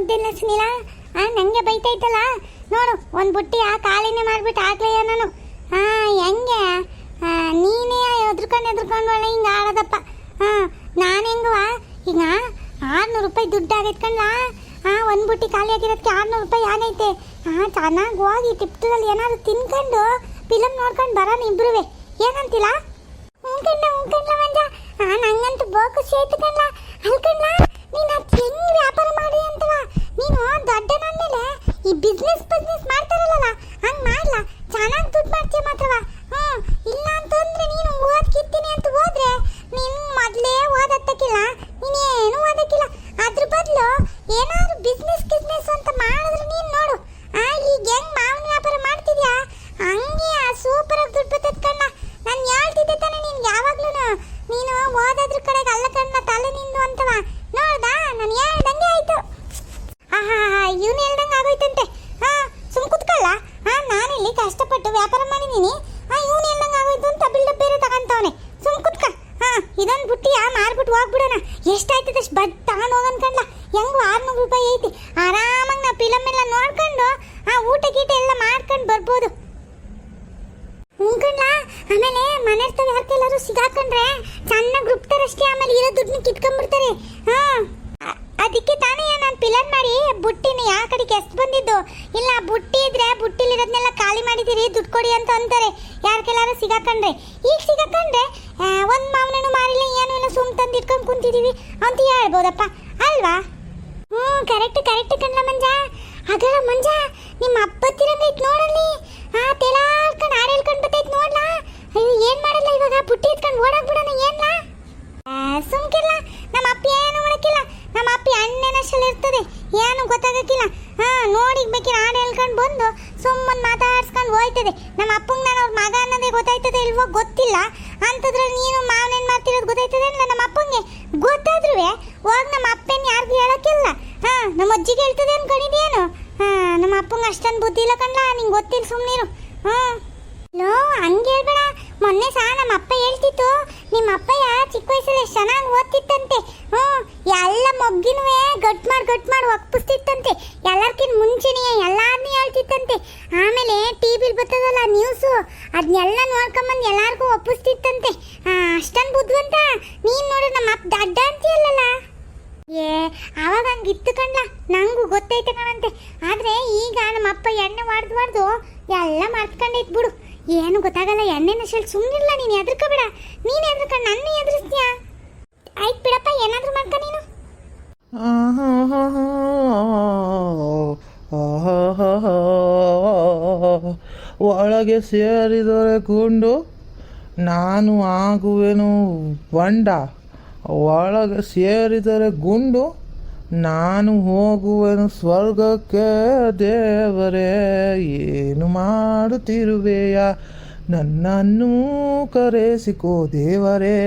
ಮುದ್ದಿಲ್ಲ ಸುನಿಲ ನಂಗೆ ಬೈತೈತಲ್ಲ ನೋಡು ಒಂದು ಬುಟ್ಟಿ ಆ ಕಾಲಿನೇ ಮಾಡಿಬಿಟ್ಟು ಹಾಕ್ಲಯ್ಯ ನಾನು ಹೆಂಗೆ ನೀನೇ ಎದ್ರುಕೊಂಡು ಒಳ್ಳೆ ಹಿಂಗೆ ಆಡೋದಪ್ಪ ನಾನು ಹೆಂಗವ ಈಗ 600 ರೂಪಾಯಿ ದುಡ್ಡು ಆಗೈತೆ ಕಣ್ಲ ಒಂದು ಬುಟ್ಟಿ ಖಾಲಿ ಆಗಿರೋದಕ್ಕೆ 600 ರೂಪಾಯಿ ಆಗೈತೆ ಚೆನ್ನಾಗಿ ಹೋಗಿ ಟಿಪ್ಟದಲ್ಲಿ ಏನಾದ್ರು ತಿನ್ಕೊಂಡು ಫಿಲಮ್ ನೋಡ್ಕೊಂಡು ಬರೋಣ ಇಬ್ರುವೆ ಏನಂತಿಲ್ಲ ಹ್ಞೂ ಕಣ್ಣ ಮಂಜ ನಂಗಂತೂ ಬೇಕು ಸೇತು ಕಣ್ಣ ಅಲ್ಕಣ್ಣ ನೀನು ಅದು ಹೆಂಗೆ ವ್ಯಾಪಾರ ಮಾಡಿ ಅಂತವ ನೀನು ದೊಡ್ಡನಂದ್ಮೇಲೆ ಈ ಬಿಸ್ನೆಸ್ ಮಾಡ್ತಾರಲ್ಲ ಹಂಗೆ ಮಾಡಲ್ಲ ಚೆನ್ನಾಗಿ ದುಡ್ಡು ಮಾಡ್ತೀಯ ಮಾತ್ರವ ಇಲ್ಲ ಅಂತಂದ್ರೆ ನೀನು ಓದ್ಕಿರ್ತೀನಿ ಅಂತ ಹೋದ್ರೆ ನೀನು ಮೊದಲೇ ಓದತ್ತಕ್ಕಿಲ್ಲ ನೀನೇನು ಓದಕ್ಕಿಲ್ಲ ಅದ್ರ ಬದಲು ಏನಾದ್ರು ಬಿಸ್ನೆಸ್ ಅಂತ ಮಾಡಿದ್ರೆ ನೀನು ನೋಡು ಈಗ ಹೆಂಗ್ ಮಾವಿನ ವ್ಯಾಪಾರ ಮಾಡ್ತಿದ್ಯಾ ಹಂಗೆ ಸೂಪರಾಗಿ ದುಡ್ಡು ಬರ್ತದ ಕಣ್ಣ ನಾನು ಹೇಳ್ತಿದ್ದೆ ತಾನೆ ನಿನ್ಗೆ ಯಾವಾಗ್ಲೂ ನೀನು ಓದೋದ್ರ ಕಡೆಗೆ ಅಲ್ಲ ಕಣ್ಣ ತಲೆ ನಿಂದು ಅಂತವ ನೋಡ್ದಾ ನಾನು ಹೇಳ್ದಂಗೆ ಆಯ್ತು ಇವನು ಹೇಳ್ದಂಗೆ ಆಗೋಯ್ತಂತೆ ಸುಮ್ ಕುತ್ಕೊಳ್ಳ ನಾನಿಲ್ಲಿ ಕಷ್ಟಪಟ್ಟು ವ್ಯಾಪಾರ ಮಾಡಿದ್ದೀನಿ ಇವನು ಹೇಳ್ದಂಗೆ ಆಗೋಯ್ತು ಅಂತ ಬಿಲ್ಡಪ್ ಬೇರೆ ತಗೊಂತವನೆ ಸುಮ್ ಕುತ್ಕ ಇದೊಂದು ಬುಟ್ಟಿ ಮಾರ್ಬಿಟ್ಟು ಹೋಗ್ಬಿಡೋಣ ಎಷ್ಟಾಯ್ತದ ಅಷ್ಟು ಬಡ್ ತಗೊಂಡು ಹೋಗೋಣ ಕಣ್ಣ ಹೆಂಗು 600 ರೂಪಾಯಿ ಐತಿ ಆರಾಮಾಗಿ ನಾವು ಫಿಲಮ್ ಎಲ್ಲ ನೋಡ್ಕೊಂಡು ಊಟ ಗೀಟ ಎಲ್ಲ ಮಾಡ್ಕೊಂಡು ಬರ್ಬೋದು ಕಣ್ಣ ಆಮೇಲೆ ಮನೆ ಇರ್ತಾವೆ ಯಾಕೆಲ್ಲರೂ ಸಿಗಾಕೊಂಡ್ರೆ ಚೆನ್ನಾಗಿ ರುಬ್ತಾರಷ್ಟೇ ಆಮೇಲೆ ಇರೋ ದುಡ್ಡನ್ನ ಕಿತ್ಕೊಂಡ್ಬಿಡ್ತಾರೆ ಅದಕ್ಕೆ ತಾನೇ ನಾನು ಪಿಲರ್ ಮಾಡಿ ಬುಟ್ಟಿನ ಯಾವ ಕಡೆಗೆ ಎಷ್ಟು ಬಂದಿದ್ದು ಇಲ್ಲ ಬುಟ್ಟಿ ಇದ್ರೆ ಬುಟ್ಟಿಲಿರೋದನ್ನೆಲ್ಲ ಖಾಲಿ ಮಾಡಿದ್ದೀರಿ ದುಡ್ಡು ಕೊಡಿ ಅಂತ ಅಂತಾರೆ ಯಾರಿಗೆಲ್ಲಾರು ಸಿಗಾಕೊಂಡ್ರೆ ಈಗ ಸಿಗಾಕೊಂಡ್ರೆ ಒಂದು ಮಾವನನ್ನು ಮಾರಿಲ್ಲ ಏನೂ ಇಲ್ಲ ಸುಮ್ ತಂದು ಇಟ್ಕೊಂಡು ಕುಂತಿದ್ದೀವಿ ಅಂತ ಹೇಳ್ಬೋದಪ್ಪ ಅಲ್ವಾ ಕರೆಕ್ಟ್ ಕಣ್ಣ ಮಂಜ ಅದಲ್ಲ ಮಂಜ ನಿಮ್ಮ ಅಪ್ಪತ್ತಿರಂಗೈತೆ ನೋಡಲ್ಲಿ ತೆಲಾಡ್ಕೊಂಡು ಹಾಡು ಹೇಳ್ಕೊಂಡು ಬರ್ತೈತೆ ನೋಡ್ಲಾ ಅಯ್ಯೋ ಏನು ಮಾಡಲ್ಲ ಇವಾಗ ಬುಟ್ಟಿ ಎತ್ಕೊಂಡು ಓಡಾಕ್ಬಿಡೋಣ ಏನ್ಲಾ ಸುಮ್ಕಿಲ್ಲ ನಮ್ಮ ಅಪ್ಪ ಏನು ಮಾಡಕ್ಕಿಲ್ಲ ನಮ್ಮ ಅಪ್ಪಿ ಅಣ್ಣನಷ್ಟಲ್ಲಿ ಇರ್ತದೆ ಏನು ಗೊತ್ತಾಗಕ್ಕಿಲ್ಲ ನೋಡಿ ಬೇಕಿರ ಹಾಡು ಹೇಳ್ಕೊಂಡು ಬಂದು ಸುಮ್ಮನೆ ಮಾತಾಡ್ಸ್ಕೊಂಡು ಹೋಯ್ತದೆ ನಮ್ಮ ಅಪ್ಪಂಗೆ ನಾನು ಅವ್ರ ಮಗ ಅನ್ನೋದೇ ಗೊತ್ತಾಯ್ತದೆ ಇಲ್ವೋ ಗೊತ್ತಿಲ್ಲ ಅಂಥದ್ರಲ್ಲಿ ನೀನು ಮಾವನೇನು ಮಾಡ್ತಿರೋದು ಗೊತ್ತಾಯ್ತದೆ ಇಲ್ಲ ನಮ್ಮ ಅಪ್ಪಂಗೆ ಗೊತ್ತಾದ್ರೂ ಹೋಗಿ ನಮ್ಮ ಅಪ್ಪನ ಯಾರಿಗೂ ಹೇಳೋಕ್ಕಿಲ್ಲ ನಮ್ಮ ಅಜ್ಜಿಗೆ ಹೇಳ್ತದೆ ಅನ್ಕೊಂಡಿದ್ದೇನು ನಮ್ಮ ಅಪ್ಪಂಗೆ ಅಷ್ಟೊಂದು ಬುದ್ಧಿ ಇಲ್ಲ ಕಣ್ಣ ನಿಂಗೆ ಗೊತ್ತಿಲ್ಲ ಸುಮ್ಮನಿರು ಲೋ ಹಂಗೆ ಹೇಳ್ಬೇಡ ಮೊನ್ನೆ ಸಹ ನಮ್ಮ ಅಪ್ಪ ಹೇಳ್ತಿತ್ತು ನಿಮ್ಮ ಅಪ್ಪಯ್ಯ ಚಿಕ್ಕ ವಯಸ್ಸಲ್ಲಿ ಎಷ್ಟು ಚೆನ್ನಾಗಿ ಓದ್ತಿತ್ತಂತೆ ಎಲ್ಲ ಮೊಗ್ಗಿನೂ ಗಟ್ ಮಾಡಿ ಒಪ್ಪಿಸ್ತಿತ್ತಂತೆ ಎಲ್ಲರ್ಕಿಂತ ಮುಂಚೆನೇ ಎಲ್ಲಾರನ್ನೂ ಹೇಳ್ತಿತ್ತಂತೆ ಆಮೇಲೆ ಟಿವಿಲಿ ಬರ್ತದಲ್ಲ ನ್ಯೂಸು ಅದನ್ನೆಲ್ಲ ನೋಡ್ಕೊಂಬಂದು ಎಲ್ಲಾರ್ಗೂ ಒಪ್ಪಿಸ್ತಿತ್ತಂತೆ ಅಷ್ಟೊಂದು ಬುದ್ಧಿವಂತ ನೀನು ನೋಡು ನಮ್ಮ ಅಪ್ಪ ದಡ್ಡ ಅಂತೀಯಲ್ಲ ಆವಾಗ ಹಂಗಿತ್ತು ಕಣ್ಣ ನಂಗೂ ಗೊತ್ತೈತೆ ಕಣಂತೆ ಆದರೆ ಈಗ ನಮ್ಮ ಅಪ್ಪ ಎಣ್ಣೆ ಮಾಡ್ದು ಎಲ್ಲ ಮರ್ತ್ಕೊಂಡೈತೆ ಬಿಡು ಏನು ಗೊತ್ತಾಗಲ್ಲ ಎಣ್ಣೆನ ಶೆಲ್ ಸುಮ್ಮನಿಲ್ಲ ನೀನು ಎದ್ರಕೋಬೇಡ ನೀನು ಎದ್ರಕೊಂಡು ನನ್ನ ಎದುರಿಸ್ತೀಯಾ ಆಯ್ತು ಬಿಡಪ್ಪ ಏನಾದರೂ ಮಾಡ್ಕ ನೀನು ಒಳಗೆ ಸೇರಿದರೆ ಗುಂಡು ನಾನು ಆಗುವೆನು ಬಂಡ ಒಳಗೆ ಸೇರಿದರೆ ಗುಂಡು ನಾನು ಹೋಗುವೆನು ಸ್ವರ್ಗಕ್ಕೆ ದೇವರೇ ಏನು ಮಾಡುತ್ತಿರುವೆಯ ನನ್ನನ್ನು ಕರೆಸಿಕೋ ದೇವರೇ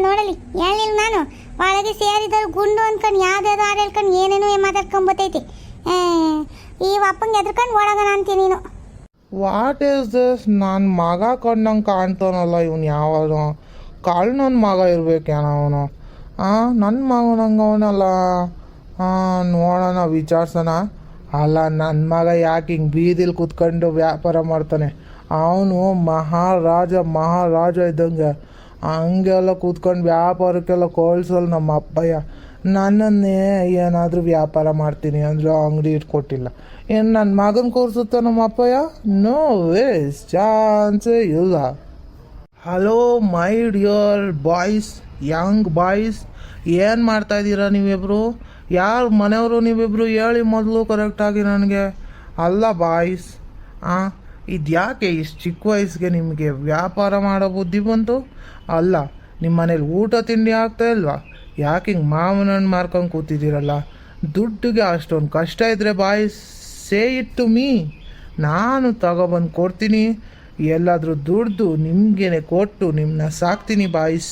ನೋಡಲಿ ಹೇಳಿಲ್ಲ ನಾನು ಒಳಗೆ ಸೇರಿದರೆ ಗುಂಡು ಅನ್ಕೊಂಡು ಯಾವ್ದಾದ್ರು ಹಾಡು ಹೇಳ್ಕೊಂಡು ಏನೇನೋ ಮಾತಾಡ್ಕೊಂಬತ್ತೈತಿ ಈ ಅಪ್ಪಂಗೆ ಎದ್ರಕೊಂಡು ಓಡೋಗೋಣ ಅಂತೀನಿ ನೀನು ವಾಟ್ ಈಸ್ ದಿಸ್ ನನ್ನ ಮಗ ಕಂಡಂಗೆ ಕಾಣ್ತಾನಲ್ಲ ಇವನು ಯಾವಾಗ ಕಾಳು ನನ್ನ ಮಗ ಇರ್ಬೇಕೇನ ಅವನು ನನ್ನ ಮಗನಂಗೆ ಅವನಲ್ಲ ನೋಡೋಣ ವಿಚಾರಿಸೋಣ ಅಲ್ಲ ನನ್ನ ಮಗ ಯಾಕೆ ಹಿಂಗೆ ಬೀದಿಲಿ ಕೂತ್ಕೊಂಡು ವ್ಯಾಪಾರ ಮಾಡ್ತಾನೆ ಅವನು ಮಹಾರಾಜ ಇದ್ದಂಗೆ ಹಂಗೆಲ್ಲ ಕೂತ್ಕೊಂಡು ವ್ಯಾಪಾರಕ್ಕೆಲ್ಲ ಕಳ್ಸಲ್ಲ ನಮ್ಮ ಅಪ್ಪಯ್ಯ ನನ್ನನ್ನೇ ಏನಾದರೂ ವ್ಯಾಪಾರ ಮಾಡ್ತೀನಿ ಅಂದರೆ ಅಂಗಡಿ ಇಟ್ಕೊಟ್ಟಿಲ್ಲ ಏನು ನನ್ನ ಮಗನ ಕೂರಿಸುತ್ತ ನಮ್ಮ ಅಪ್ಪಯ್ಯ ನೋ ವೇಸ್ ಚಾನ್ಸೇ ಇಲ್ಲ hello my dear boys Young boys ಏನು ಮಾಡ್ತಾಯಿದ್ದೀರಾ ನೀವಿಬ್ರು ಯಾರು ಮನೆಯವರು ನೀವಿಬ್ರು ಹೇಳಿ ಮೊದಲು ಕರೆಕ್ಟಾಗಿ ನನಗೆ ಅಲ್ಲ ಬಾಯ್ಸ್ ಇದು ಯಾಕೆ ಇಷ್ಟು ಚಿಕ್ಕ ವಯಸ್ಸಿಗೆ ನಿಮಗೆ ವ್ಯಾಪಾರ ಮಾಡೋ ಬುದ್ಧಿ ಬಂತು ಅಲ್ಲ ನಿಮ್ಮ ಮನೇಲಿ ಊಟ ತಿಂಡಿ ಆಗ್ತಾ ಇಲ್ವಾ ಯಾಕೆ ಹಿಂಗೆ ಮಾವಿನ ಹಣ್ಣು ಮಾರ್ಕೊಂಡು ಕೂತಿದ್ದೀರಲ್ಲ ದುಡ್ಡಿಗೆ ಅಷ್ಟೊಂದು ಕಷ್ಟ ಇದ್ದರೆ boys say it to me ನಾನು ತಗೊಬಂದು ಕೊಡ್ತೀನಿ ಎಲ್ಲಾದರೂ ದುಡ್ದು ನಿಮಗೇನೆ ಕೊಟ್ಟು ನಿಮ್ಮನ್ನ ಸಾಕ್ತೀನಿ ಬಾಯ್ಸ್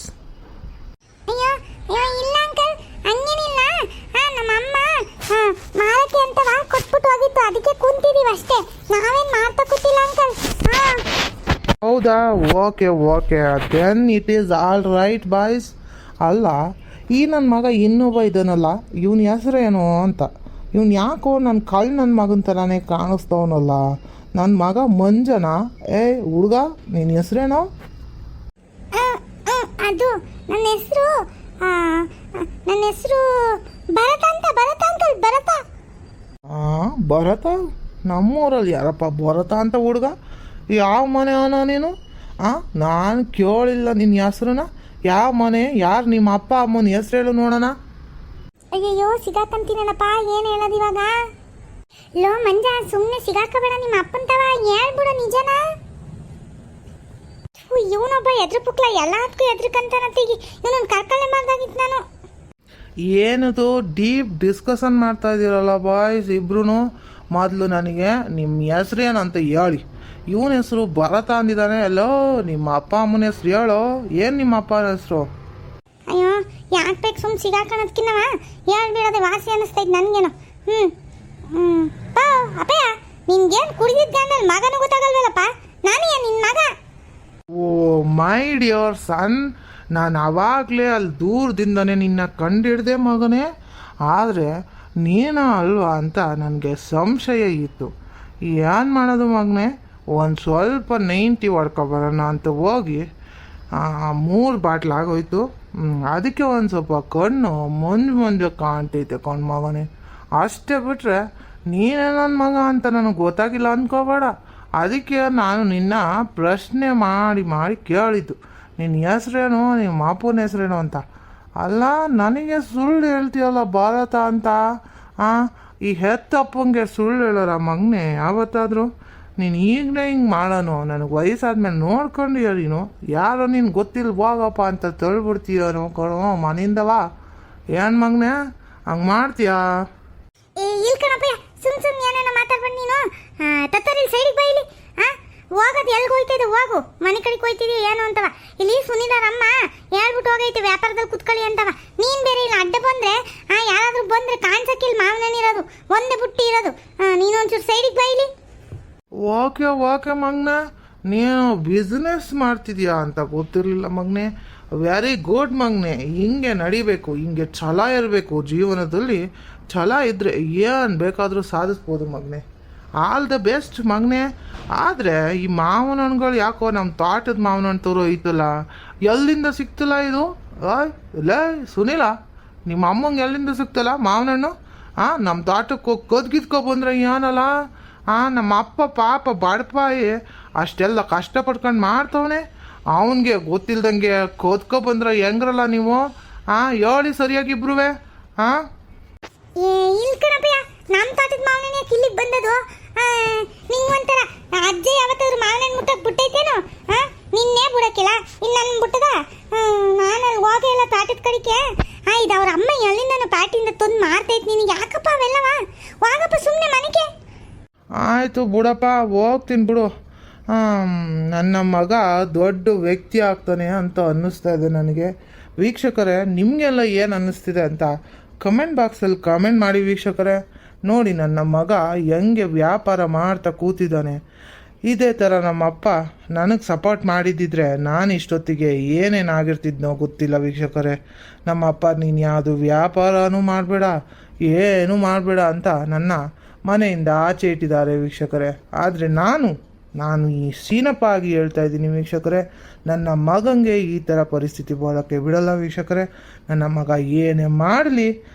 ಇಲ್ಲ ಅಂಕಲ್ ಹಂಗೇನಿಲ್ಲ ನಮ್ಮ ಅಮ್ಮ ಮಾರಕ್ಕೆ ಅಂತವ ಕೊಟ್ಬಿಟ್ಟು ಹೋಗಿತ್ತು ಅದಕ್ಕೆ ಕುಂತಿದೀವಿ ಅಷ್ಟೇ ನಾವೇನು ಮಾಡ್ತಾ ಕೂತಿಲ್ಲ ಅಂಕಲ್ ಹೌದಾ? Okay okay, then it is all right boys. ಅಲ್ಲ, ಈ ನನ್ನ ಮಗ ಇನ್ನೊಬ್ಬ ಇದ್ದಾನಲ್ಲ, ಇವನ ಹೆಸ್ರೇನು ಅಂತ. ಇವನು ಯಾಕೋ ನನ್ನ ಮಗನ ಥರನೇ ಕಾಣಿಸ್ತವನಲ್ಲ. ನನ್ನ ಮಗ ಮಂಜನಾ? ಏ ಹುಡುಗ, ನಿನ್ನ ಹೆಸ್ರೇನೋ? ಅದು ನನ್ನ ಹೆಸರು ಭರತ ಅಂತ. ಭರತ ಅಂಕಲ್, ಭರತ. ಭರತ? ನಮ್ಮೂರಲ್ಲಿ ಯಾರಪ್ಪ ಭರತ ಅಂತ ಹುಡುಗ? ಯಾವ ಮನೆ ಅವನ ನೀನು? ನಾನು ಕೇಳಿಲ್ಲ ನಿನ್ನ ಹೆಸ್ರನ್ನ. ಯಾವ ಮನೆ? ಯಾರು ನಿಮ್ಮ ಅಪ್ಪ ಅಮ್ಮನ ಹೆಸ್ರು ಹೇಳು ನೋಡೋಣ. ಅಯ್ಯಯ್ಯೋ, ಸಿಗಾಕಂತೀನಪ್ಪ. ಏನು ಹೇಳೋದು ಇವಾಗ? ಲೋ ಮಂಜ, ಸುಮ್ಮನೆ ಸಿಗಾಕಬೇಡ. ನಿಮ್ಮ ಅಪ್ಪಂತವ ಹೇಳ್ಬಿಡು ನಿಜನಾ? ಇವನೊಬ್ಬ ಎದ್ರು ಪುಕ್ಲ, ಎಲ್ಲದಕ್ಕೂ ಎದ್ರಕಂತಾನತ್ತೀಗಿ. ಇವನನ್ನು ಕರ್ಕೊಳ್ಳೆ ಮಾಡ್ದಾಗಿತ್ತು ನಾನು. ಏನದು ಡೀಪ್ ಡಿಸ್ಕಷನ್ ಮಾಡ್ತಾ ಇದ್ದೀರಲ್ಲ ಬಾಯ್ಸ್ ಇಬ್ರು? ಮೊದಲು ನನಗೆ ನಿಮ್ಮ ಹೆಸ್ರೇನಂತ ಹೇಳಿ. ಇವನ ಹೆಸರು ಭರತ ಅಂದಿದ್ದಾನೆ. ಎಲ್ಲೋ ನಿಮ್ಮ ಅಪ್ಪ ಅಮ್ಮನ ಹೆಸ್ರು ಹೇಳೋ. ಏನು ನಿಮ್ಮ ಅಪ್ಪನ ಹೆಸರು? ಅಯ್ಯೋ, ಯಾಕೆ ಬೇಕು ಸುಮ್ಮನೆ ಸಿಗಾಕೋಣದ್ಕಿನ್ನವ ಹೇಳ್ಬಿಡೋದೆ ವಾಸಿ ಅನ್ನಿಸ್ತೈತೆ ನನಗೇನು. ಅಪ್ಪಯ್ಯ, ನಿನ್ಗೇನು ಕುಡಿದಿದ್ದ ಗಂಡಲ್ಲಿ ಮಗನೂ ಗೊತ್ತಾಗಲ್ವಲ್ಲಪ್ಪ. ನಾನೇ ನಿನ್ನ ಮಗ. ಓ ಮೈ ಡಿಯರ್ ಸನ್, ನಾನು ಆವಾಗಲೇ ಅಲ್ಲಿ ದೂರದಿಂದನೇ ನಿನ್ನ ಕಂಡಿಡ್ದೆ ಮಗನೇ. ಆದರೆ ನೀನ ಅಲ್ವಾ ಅಂತ ನನಗೆ ಸಂಶಯ ಇತ್ತು. ಏನು ಮಾಡೋದು ಮಗನೇ, ಒಂದು ಸ್ವಲ್ಪ 90 ಹೊಡ್ಕೊಬರೋಣ ಅಂತ ಹೋಗಿ 3 ಬಾಟ್ಲ್ ಆಗೋಯ್ತು. ಅದಕ್ಕೆ ಒಂದು ಸ್ವಲ್ಪ ಕಣ್ಣು ಮಂಜು ಕಾಣ್ತೈತೆ ಕಣ್ಣು ಮಗನೇ. ಅಷ್ಟೇ ಬಿಟ್ಟರೆ ನೀನೇ ನನ್ನ ಮಗ ಅಂತ ನನಗೆ ಗೊತ್ತಾಗಿಲ್ಲ ಅಂದ್ಕೋಬೇಡ. ಅದಕ್ಕೆ ನಾನು ನಿನ್ನ ಪ್ರಶ್ನೆ ಮಾಡಿ ಕೇಳಿದ್ದು, ನಿನ್ನ ಹೆಸ್ರೇನು, ನಿಮ್ಮ ಅಪ್ಪನ ಹೆಸ್ರೇನು ಅಂತ. ಅಲ್ಲ, ನನಗೆ ಸುಳ್ಳು ಹೇಳ್ತೀಯಲ್ಲ ಭಾರತ ಅಂತ. ಈ ಹೆತ್ತಪ್ಪಂಗೆ ಸುಳ್ಳು ಹೇಳೋರ ಮಗನೇ ಯಾವತ್ತಾದರೂ? ನೀನು ಈಗಲೇ ಹಿಂಗೆ ಮಾಡೋನು, ನನಗೆ ವಯಸ್ಸಾದ್ಮೇಲೆ ನೋಡ್ಕೊಂಡು ಹೇಳಿನು. ಯಾರೋ ನೀನು ಗೊತ್ತಿಲ್ಲ ಹೋಗಪ್ಪ ಅಂತ ತಳ್ಬಿಡ್ತೀಯೋ ಕಣೋ ಮನೆಯಿಂದವಾ. ಏನು ಮಗನೇ ಹಂಗೆ ಮಾಡ್ತೀಯಾ? ಇಲ್ಲಿ ಕಣಪ್ಪಯ್ಯ, ಸುಮ್ ಏನೇನೋ ಮಾತಾಡ್ಬಂದು ನೀನು. ತತ್ತರಿ ಸೈಡಿಗೆ ಬೈಲಿ. ಹೋಗೋದು ಎಲ್ಗೆ ಹೋಯ್ತಿದ್ದೆ? ಹೋಗು, ಮನೆ ಕಡೆಗೆ ಹೋಯ್ತಿದ್ದೀವಿ ಏನು ಅಂತವ. ಇಲ್ಲಿ ಸುನಿದಾರಮ್ಮ ಹೇಳ್ಬಿಟ್ಟು ಹೋಗೈತೆ ವ್ಯಾಪಾರದಲ್ಲಿ ಕುತ್ಕೊಳ್ಳಿ ಅಂತವ. ನೀನು ಬೇರೆ ಇಲ್ಲ ಅಡ್ಡ ಬಂದರೆ ಯಾರಾದರೂ ಬಂದರೆ ಕಾಣಿಸಕ್ಕಿಲ್ಲ ಮಾವನಣ್ಣಿರೋದು, ಒಂದೇ ಬುಟ್ಟಿ ಇರೋದು. ನೀನು ಒಂಚೂರು ಸೈಡಿಗೆ ಬೈಲಿ. ಓಕೆ ಮಗನೇ, ನೀನು ಬಿಸ್ನೆಸ್ ಮಾಡ್ತಿದ್ಯಾ ಅಂತ ಗೊತ್ತಿರಲಿಲ್ಲ ಮಗನೇ. ವೆರಿ ಗುಡ್ ಮಗನೇ, ಹಿಂಗೆ ನಡಿಬೇಕು, ಹಿಂಗೆ ಛಲ ಇರಬೇಕು ಜೀವನದಲ್ಲಿ. ಛಲ ಇದ್ದರೆ ಏನು ಬೇಕಾದರೂ ಸಾಧಿಸ್ಬೋದು ಮಗನೇ. ಆಲ್ ದ ಬೆಸ್ಟ್ ಮಗನೇ. ಆದರೆ ಈ ಮಾವಿನ ಹಣ್ಣುಗಳು ಯಾಕೋ ನಮ್ಮ ತೋಟದ ಮಾವಿನ ಹಣ್ಣು ತೋರು ಐತಲ್ಲ, ಎಲ್ಲಿಂದ ಸಿಕ್ತಲ್ಲ ಇದು? ಲೇ ಸುನಿಲ, ನಿಮ್ಮ ಅಮ್ಮಂಗೆ ಎಲ್ಲಿಂದ ಸಿಕ್ತಲ್ಲ ಮಾವಿನ ಹಣ್ಣು? ನಮ್ಮ ತೋಟಕ್ಕೆ ಹೋಗಿ ಕದ್ಗಿದ್ಕೊ ಬಂದ್ರೆ ಏನಲ್ಲ? ನಮ್ಮ ಅಪ್ಪ ಪಾಪ ಬಡಪಾಯಿ ಅಷ್ಟೆಲ್ಲ ಕಷ್ಟಪಡ್ಕೊಂಡು ಮಾಡ್ತವನೆ. ಅವನಿಗೆ ಗೊತ್ತಿಲ್ದಂಗೆ ಕದ್ಕೊ ಬಂದ್ರೆ ಹೆಂಗ್ರಲ್ಲ ನೀವು? ಹೇಳಿ ಸರಿಯಾಗಿ ಇಬ್ರುವೆ. ಇಲ್ಲಿ ಕಣಪ್ಪಯ್ಯ, ನಮ್ಮ ತೋಟದ ಮಾವಿನ ಇಲ್ಲಿಗೆ ಬಂದದು. ನಿಂಗೆ ಒಂಥರ ಅಜ್ಜೆ ಯಾವತ್ತಾದ್ರೂ ಮಾವಿನ ಮುಟ್ಟಕ್ಕೆ ಬಿಟ್ಟೈತೇನು? ನಿನ್ನೆ ಬಿಡಕ್ಕಿಲ್ಲ, ಇನ್ನು ನನ್ನ ಬಿಟ್ಟದ. ನಾನು ಅಲ್ಲಿ ಹೋಗಿ ಎಲ್ಲ ತೋಟದ ಕಡೆಗೆ. ಇದು ಅವ್ರ ಅಮ್ಮ ಎಲ್ಲಿಂದ ಪ್ಯಾಟಿಂದ ತಂದು ಮಾರ್ತೈತೆ. ನಿನಗೆ ಯಾಕಪ್ಪ ಅವೆಲ್ಲವ? ಹೋಗಪ್ಪ ಸುಮ್ಮನೆ ಮನೆಗೆ. ಆಯಿತು ಬಿಡಪ್ಪ, ಹೋಗ್ತೀನಿ ಬಿಡು. ನನ್ನ ಮಗ ದೊಡ್ಡ ವ್ಯಕ್ತಿ ಆಗ್ತಾನೆ ಅಂತ ಅನ್ನಿಸ್ತಾ ಇದೆ ನನಗೆ. ವೀಕ್ಷಕರೇ, ನಿಮಗೆಲ್ಲ ಏನು ಅನ್ನಿಸ್ತಿದೆ ಅಂತ ಕಮೆಂಟ್ ಬಾಕ್ಸಲ್ಲಿ ಕಮೆಂಟ್ ಮಾಡಿ ವೀಕ್ಷಕರೇ. ನೋಡಿ ನನ್ನ ಮಗ ಹೆಂಗೆ ವ್ಯಾಪಾರ ಮಾಡ್ತಾ ಕೂತಿದ್ದಾನೆ. ಇದೇ ಥರ ನಮ್ಮಪ್ಪ ನನಗೆ ಸಪೋರ್ಟ್ ಮಾಡಿದ್ದಿದ್ರೆ ನಾನು ಇಷ್ಟೊತ್ತಿಗೆ ಏನೇನಾಗಿರ್ತಿದ್ನೋ ಗೊತ್ತಿಲ್ಲ ವೀಕ್ಷಕರೇ. ನಮ್ಮಪ್ಪ ನೀನು ಯಾವುದು ವ್ಯಾಪಾರನೂ ಮಾಡಬೇಡ, ಏನೂ ಮಾಡಬೇಡ ಅಂತ ನನ್ನ ಮನೆಯಿಂದ ಆಚೆ ಇಟ್ಟಿದ್ದಾರೆ ವೀಕ್ಷಕರೇ. ಆದರೆ ನಾನು ಈ ಸೀನಪ್ಪ ಆಗಿ ಹೇಳ್ತಾ ಇದ್ದೀನಿ ವೀಕ್ಷಕರೇ, ನನ್ನ ಮಗಂಗೆ ಈ ಥರ ಪರಿಸ್ಥಿತಿ ಬರೋಕ್ಕೆ ಬಿಡಲ್ಲ ವೀಕ್ಷಕರೇ. ನನ್ನ ಮಗ ಏನೇ ಮಾಡಲಿ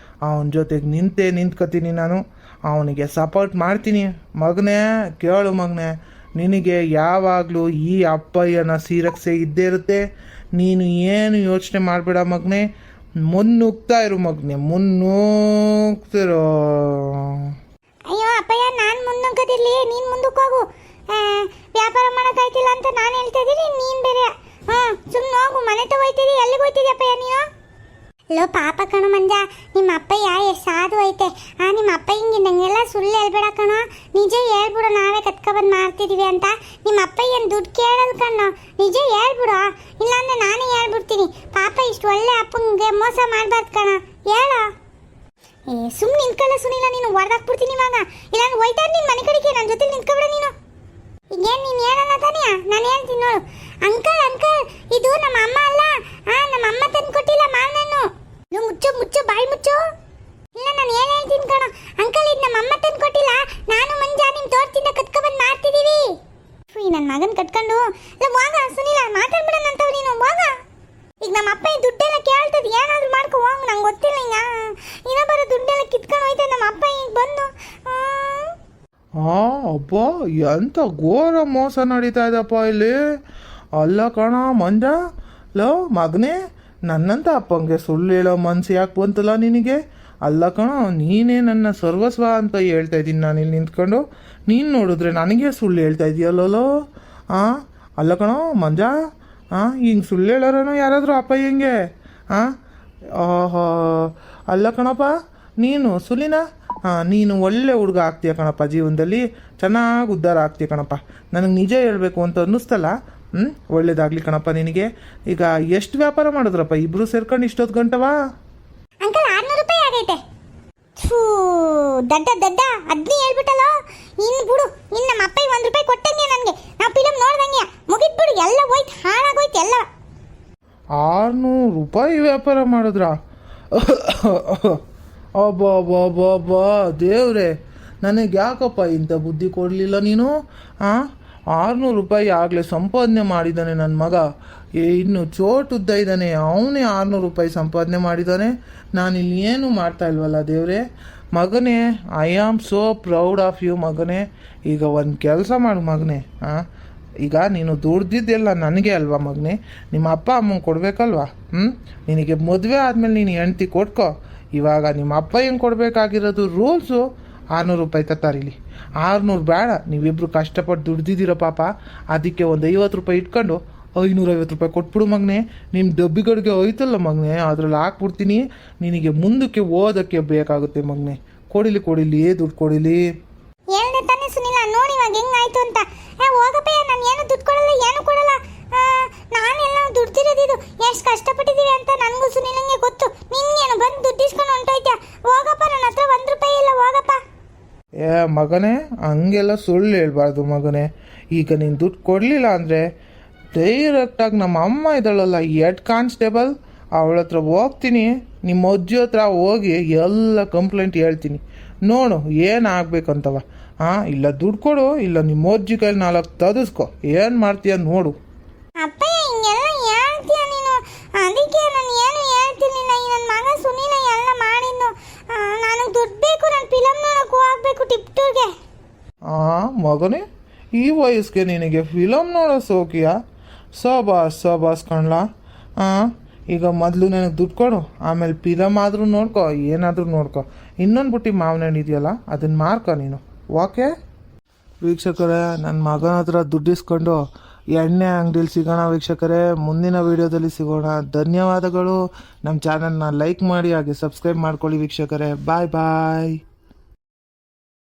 ಅವನ ಜೊತೆಗೆ ನಿಂತ್ಕೊತೀನಿ ನಾನು, ಅವನಿಗೆ ಸಪೋರ್ಟ್ ಮಾಡ್ತೀನಿ. ಮಗನೇ ಕೇಳು ಮಗನೇ, ನಿನಗೆ ಯಾವಾಗಲೂ ಈ ಅಪ್ಪಯ್ಯನ ಸೀರಕ್ಷೆ ಇದ್ದೇ ಇರುತ್ತೆ. ನೀನು ಏನು ಯೋಚನೆ ಮಾಡಬೇಡ ಮಗನೇ, ಮುನ್ನುಗ್ತಾ ಇರು ಮಗನೇ, ಮುನ್ನುಗ್ತಿರೋ. ಅಯ್ಯೋ ಅಪ್ಪಯ್ಯ, ನಾನು ಮುನ್ನುಗ್ಗದಿರ್ಲಿ, ನೀನು ಮುಂದಕ್ಕೆ ಹೋಗು. ವ್ಯಾಪಾರ ಮಾಡೋಕ್ಕಾಯ್ತಿಲ್ಲ ಅಂತ ನಾನು ಹೇಳ್ತಾ ಇದ್ದೀನಿ, ನೀನು ಬೇರೆ. ಸುಮ್ಮನೆ ಹೋಗು, ಮನೆ ತಗೋಯ್ತಿದ್ದಿ. ಎಲ್ಲಿಗೆ ಹೋಯ್ತಿದ್ದಿ ಅಪ್ಪಯ್ಯ ನೀನು? ಲೋ ಪಾಪ ಕಣೋ ಮಂಜ, ನಿಮ್ಮ ಅಪ್ಪಯ್ಯ ಎಷ್ಟು ಸಾಧು ಐತೆ. ನಿಮ್ಮ ಅಪ್ಪ ಹಿಂಗೆ ನಂಗೆಲ್ಲ ಸುಳ್ಳು ಹೇಳ್ಬೇಡ ಕಣೋ, ನಿಜ ಹೇಳ್ಬಿಡು. ನಾವೇ ಕತ್ಕೊಬಂದು ಮಾಡ್ತಿದ್ದೀವಿ ಅಂತ. ನಿಮ್ಮ ಅಪ್ಪ ಏನು ದುಡ್ಡು ಕೇಳಲ್ಲ ಕಣೋ, ನಿಜ ಹೇಳ್ಬಿಡು. ಇಲ್ಲಾಂದ್ರೆ ನಾನೇ ಹೇಳ್ಬಿಡ್ತೀನಿ. ಪಾಪ ಇಷ್ಟು ಒಳ್ಳೆ ಅಪ್ಪಂಗೆ ಮೋಸ ಮಾಡಬಾರ್ದು ಕಣ, ಹೇಳೋ. ಸುಮ್ಮನೆ ನಿಂತ್ಕೊಳ್ಳ ಸುನಿಲ್ಲ, ನೀನು ಹೊಡೆದಾಕ್ಬಿಡ್ತೀನಿ ಇವಾಗ. ಇಲ್ಲಾಂದ್ರೆ ಹೋಯ್ತಾ ನಿನ್ನ ಮನೆ ಕಡೆಗೆ ನನ್ನ ಜೊತೆ ನಿಂತ್ಕೊಬಿಡ ನೀನು. ಈಗೇನು ನೀನು ಹೇಳಲ್ಲ ತಾನೇ ನಾನು ಹೇಳ್ತೀನಿ ನೋಡು. ಅಂಕಲ್ ಅಂಕಲ್ ಇದು ನಮ್ಮ ಅಮ್ಮ ಅಲ್ಲ, ನಮ್ಮ ಅಮ್ಮ ತಂದು ಕೊಟ್ಟಿಲ್ಲ ಮಾವನನ್ನು. ನೀವು ಮುಚ್ಚು ಮುಚ್ಚು ಬಾಯಿ ಮುಚ್ಚು. ಇಲ್ಲ ನಾನು ಹೇಳ್ತೀನಿ ಕಣ ಅಂಕಲ್, ಇದು ನಮ್ಮ ಅಮ್ಮ ತಂದು ಕೊಟ್ಟಿಲ್ಲ, ನಾನು ಮಂಜಾ ನಿಮ್ಮ ತೋಟದಿಂದ ಕತ್ಕೊಬಂದು ಮಾಡ್ತಿದ್ದೀವಿ. ಈ ನನ್ನ ಮಗನ ಕಟ್ಕೊಂಡು ಹೋಗ ಸುನಿಲ ಮಾತಾಡ್ಬಿಡೋಣ ಅಂತವ್ ನೀನು ಹೋಗ. ಈಗ ನಮ್ಮ ಅಪ್ಪ ಈ ದುಡ್ಡೆಲ್ಲ ಕೇಳ್ತದೆ, ಏನಾದರೂ ಮಾಡ್ಕೊ ಹೋಗು, ನಂಗೆ ಗೊತ್ತಿಲ್ಲ. ಈಗ ಇನ್ನೊಬ್ಬರ ದುಡ್ಡೆಲ್ಲ ಕಿತ್ಕೊಂಡು ಹೋಯ್ತದೆ ನಮ್ಮ ಅಪ್ಪ ಈಗ ಬಂದು. ಅಬ್ಬ ಎಂಥ ಘೋರ ಮೋಸ ನಡೀತಾ ಇದೆಪ್ಪ ಇಲ್ಲಿ. ಅಲ್ಲ ಕಣ ಮಂಜ, ಲೋ ಮಗನೇ, ನನ್ನಂತ ಅಪ್ಪಂಗೆ ಸುಳ್ಳು ಹೇಳೋ ಮನ್ಸು ಯಾಕೆ ಬಂತಲ್ಲ ನಿನಗೆ? ಅಲ್ಲ ಕಣ, ನೀನೇ ನನ್ನ ಸರ್ವಸ್ವ ಅಂತ ಹೇಳ್ತಾ ಇದ್ದೀನಿ ನಾನು ಇಲ್ಲಿ ನಿಂತ್ಕೊಂಡು. ನೀನು ನೋಡಿದ್ರೆ ನನಗೆ ಸುಳ್ಳು ಹೇಳ್ತಾ ಇದೆಯಲ್ಲೋ. ಅಲ್ಲ ಕಣ ಮಂಜ, ಹಿಂಗೆ ಸುಳ್ಳು ಹೇಳೋರನು ಯಾರಾದರೂ ಅಪ್ಪ ಹೆಂಗೆ? ಆಹಾ, ಅಲ್ಲ ಕಣಪ್ಪ ನೀನು ಸುಲಿನ, ನೀನು ಒಳ್ಳೆ ಹುಡುಗ ಆಗ್ತೀಯ ಕಣಪ್ಪ, ಜೀವನದಲ್ಲಿ ಚೆನ್ನಾಗಿ ಉದ್ಧಾರ ಆಗ್ತೀಯ ಕಣಪ್ಪ. ನನಗೆ ನಿಜ ಹೇಳಬೇಕು ಅಂತ ಅನ್ನಿಸ್ತಲ್ಲ. ಒಳ್ಳೇದಾಗಲಿ ಕಣಪ್ಪ ನಿನಗೆ. ಈಗ ಎಷ್ಟು ವ್ಯಾಪಾರ ಮಾಡಿದ್ರಪ್ಪ ಇಬ್ಬರು ಸೇರ್ಕೊಂಡು ಇಷ್ಟೊತ್ತು ಗಂಟವಾ? ಅಂಕಲ್ 600 ರೂಪಾಯಿ ಆಗೈತೆ. ಥೂ ದಡ್ಡ ದಡ್ಡ ಅದ್ನೇ ಹೇಳ್ಬಿಟ್ಟಲ್ಲ. ಇನ್ನು ಬಿಡು, ಇನ್ನು ನಮ್ಮ ಅಪ್ಪ 1 ರೂಪಾಯಿ ಕೊಟ್ಟಂಗೆ ನನಗೆ. ನಾವು ಫಿಲಮ್ ನೋಡ್ದಂಗೆ ಮುಗಿದ್ಬಿಡು, ಎಲ್ಲ ಹೋಯ್ತು, ಹಾಳಾಗೋಯ್ತು ಎಲ್ಲ. 600 ರೂಪಾಯಿ ವ್ಯಾಪಾರ ಮಾಡಿದ್ರಾ? ಅಬ್ಬಾ ದೇವ್ರೆ, ನನಗೆ ಯಾಕಪ್ಪ ಇಂಥ ಬುದ್ಧಿ ಕೊಡಲಿಲ್ಲ ನೀನು? 600 ರೂಪಾಯಿ ಆಗಲೇ ಸಂಪಾದನೆ ಮಾಡಿದ್ದಾನೆ ನನ್ನ ಮಗ. ಇನ್ನು ಚೋಟುದ್ದ ಇದ್ದಾನೆ, ಅವನೇ 600 ರೂಪಾಯಿ ಸಂಪಾದನೆ ಮಾಡಿದ್ದಾನೆ. ನಾನಿಲ್ಲಿ ಏನು ಮಾಡ್ತಾ ಇಲ್ವಲ್ಲ ದೇವ್ರೆ. ಮಗನೇ, I am so proud of you ಮಗನೇ. ಈಗ ಒಂದು ಕೆಲಸ ಮಾಡು ಮಗನೇ. ಈಗ ನೀನು ದುಡ್ದಿದ್ದೆಲ್ಲ ನನಗೆ ಅಲ್ವಾ ಮಗನೇ? ನಿಮ್ಮ ಅಪ್ಪ ಅಮ್ಮಂಗೆ ಕೊಡಬೇಕಲ್ವಾ? ನಿನಗೆ ಮದುವೆ ಆದಮೇಲೆ ನೀನು ಹೆಂಡ್ತಿ ಕೊಟ್ಕೋ. ಇವಾಗ ನಿಮ್ಮ ಅಪ್ಪ ಹೆಂಗೆ ಕೊಡಬೇಕಾಗಿರೋದು ರೂಲ್ಸು 600 ರೂಪಾಯಿ ತತ್ತಾರಿಲಿ. 600 ಬೇಡ, ನೀವಿಬ್ಬರು ಕಷ್ಟಪಟ್ಟು ದುಡ್ದಿದ್ದೀರ ಪಾಪ. ಅದಕ್ಕೆ ಒಂದು 50 ರೂಪಾಯಿ ಇಟ್ಕೊಂಡು 550 ರೂಪಾಯಿ ಕೊಟ್ಬಿಡು ಮಗನೇ. ನಿಮ್ಮ ಡಬ್ಬಿಗಳಿಗೆ ಹೋಯ್ತಲ್ಲ ಮಗನೇ, ಅದ್ರಲ್ಲಿ ಹಾಕ್ಬಿಡ್ತೀನಿ. ನಿನಗೆ ಮುಂದಕ್ಕೆ ಓದೋಕ್ಕೆ ಬೇಕಾಗುತ್ತೆ ಮಗನೇ. ಕೊಡಿಲಿ ದುಡ್ಡು ಕೊಡಿಲಿ. ಹೇಳ್ದೆ ತಾನೇ ಸುನಿಲ, ನೋಡಿ ಇವಾಗ ಹೆಂಗಾಯ್ತು ಅಂತ. ಹೋಗಪ್ಪ, ನಾನು ಏನು ದುಡ್ಡು ಕೊಡಲ್ಲ, ಏನು ಕೊಡಲ್ಲ. ನಾನೆಲ್ಲ ದುಡ್ದಿರೋದಿದು ಎಷ್ಟು ಕಷ್ಟಪಟ್ಟಿದ್ದೀವಿ ಅಂತ ನನಗೂ ಸುನಿಲಂಗೆ ಗೊತ್ತು. ನಿನ್ಗೇನು ಬಂದು ದುಡ್ಡಿಸ್ಕೊಂಡು ಹೊಂಟೋಯ್ತಾ? ಹೋಗಪ್ಪ, ನನ್ನ ಹತ್ರ 1 ರೂಪಾಯಿ ಇಲ್ಲ, ಹೋಗಪ್ಪ. ಮಗನೇ, ಹಂಗೆಲ್ಲ ಸುಳ್ಳು ಹೇಳ್ಬಾರ್ದು ಮಗನೇ. ಈಗ ನೀನು ದುಡ್ಡು ಕೊಡಲಿಲ್ಲ ಅಂದರೆ ಡೈರೆಕ್ಟಾಗಿ ನಮ್ಮ ಅಮ್ಮ ಇದ್ದಾಳಲ್ಲ, ಹೆಡ್ ಕಾನ್ಸ್ಟೇಬಲ್, ಅವಳ ಹತ್ರ ಹೋಗ್ತೀನಿ. ನಿಮ್ಮ ಅಜ್ಜಿ ಹತ್ರ ಹೋಗಿ ಎಲ್ಲ ಕಂಪ್ಲೇಂಟ್ ಹೇಳ್ತೀನಿ. ನೋಡು ಏನಾಗಬೇಕಂತವ. ಇಲ್ಲ ದುಡ್ಡು ಕೊಡು, ಇಲ್ಲ ನಿಮ್ಮ ಅಜ್ಜಿ ಕೈಲಿ 4 ತದಿಸ್ಕೊ. ಏನು ಮಾಡ್ತೀಯ ನೋಡು. ಅಪ್ಪ ಹಿಂಗೆಲ್ಲ ಹೇಳ್ತೀಯ ನೀನು, ಅದಕ್ಕೆ ನಾನು ಏನು ಹೇಳ್ತಿರ್ಲಿಲ್ಲ. ಈ ನನ್ನ ಮಗ ಸುನಿಲ ಎಲ್ಲ ಮಾಡಿದ್ದು. ನನಗೆ ದುಡ್ಡು ಬೇಕು, ನಾನು ಫಿಲಮ್ ನೋಡೋಕೆ ಹೋಗ್ಬೇಕು ಟಿಪ್ಟೂರ್ಗೆ. ಮಗನೇ, ಈ ವಯಸ್ಸಿಗೆ ನಿನಗೆ ಫಿಲಮ್ ನೋಡೋ ಸೋಕಿಯ? ಸಬಾಸ್ ಕಣ್ಲಾ. ಈಗ ಮೊದಲು ನನಗೆ ದುಡ್ಡು ಕೊಡು, ಆಮೇಲೆ ಫಿಲಮ್ ಆದರೂ ನೋಡ್ಕೊ, ಏನಾದರೂ ನೋಡ್ಕೊ. ಇನ್ನೊಂದು ಬುಟ್ಟಿ ಮಾವಿನ ಹಣ್ಣು ಇದೆಯಲ್ಲ, ಅದನ್ನು ಮಾರ್ಕೊ ನೀನು. ಓಕೆ ವೀಕ್ಷಕರೇ, ನನ್ನ ಮಗನ ಹತ್ರ ದುಡ್ಡಿಸ್ಕೊಂಡು ಎಣ್ಣೆ ಅಂಗಡಿಲಿ ಸಿಗೋಣ ವೀಕ್ಷಕರೇ. ಮುಂದಿನ ವೀಡಿಯೋದಲ್ಲಿ ಸಿಗೋಣ. ಧನ್ಯವಾದಗಳು. ನಮ್ಮ ಚಾನಲ್ನ ಲೈಕ್ ಮಾಡಿ, ಹಾಗೆ ಸಬ್ಸ್ಕ್ರೈಬ್ ಮಾಡ್ಕೊಳ್ಳಿ ವೀಕ್ಷಕರೇ. ಬಾಯ್.